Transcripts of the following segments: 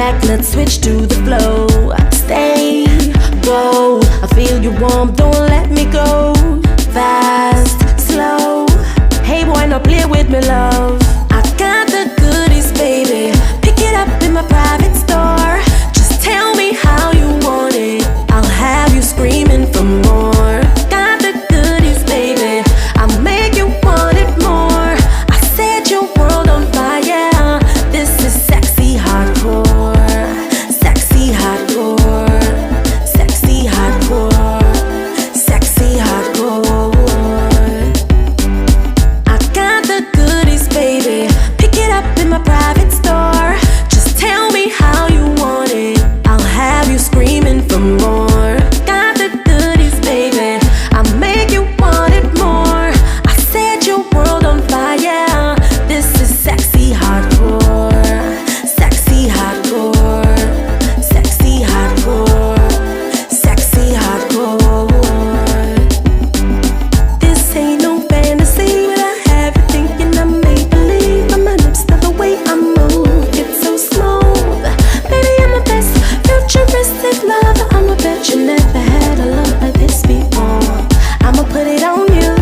back, let's switch to the flow. Stay, go, I feel you warm, don't let me go. Fast, slow, hey boy, now play with me, love. I got the goodies, baby. Pick it up in my private store. Just tell me how you want it, I'll have you screaming for more. Got the goodies, baby, I'll make you want it more. I set your world on fire. This is sexy hardcore. Sexy hardcore. Sexy hardcore. Sexy hardcore. I got the goodies, baby. Pick it up in my private store. Just tell me how you want it, I'll have you screaming for more. Got the goodies, baby, I'll make you want it more. I set your world on fire. This is sexy hardcore. Sexy hardcore. Sexy hardcore. Sexy hardcore. This ain't no fantasy, but I have you thinking I'm make believe. I'm my lips to the way I move, it's so smooth. Baby, I'm the best futuristic lover. I'ma bet you never had a love like this before. I'ma put it on you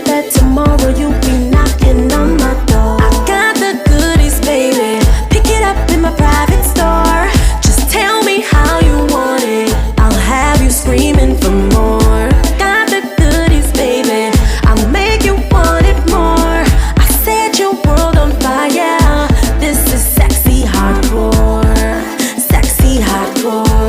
that tomorrow you'll be knocking on my door. I got the goodies, baby. Pick it up in my private store. Just tell me how you want it, I'll have you screaming for more. Got the goodies, baby, I'll make you want it more. I set your world on fire. This is sexy hardcore. Sexy hardcore.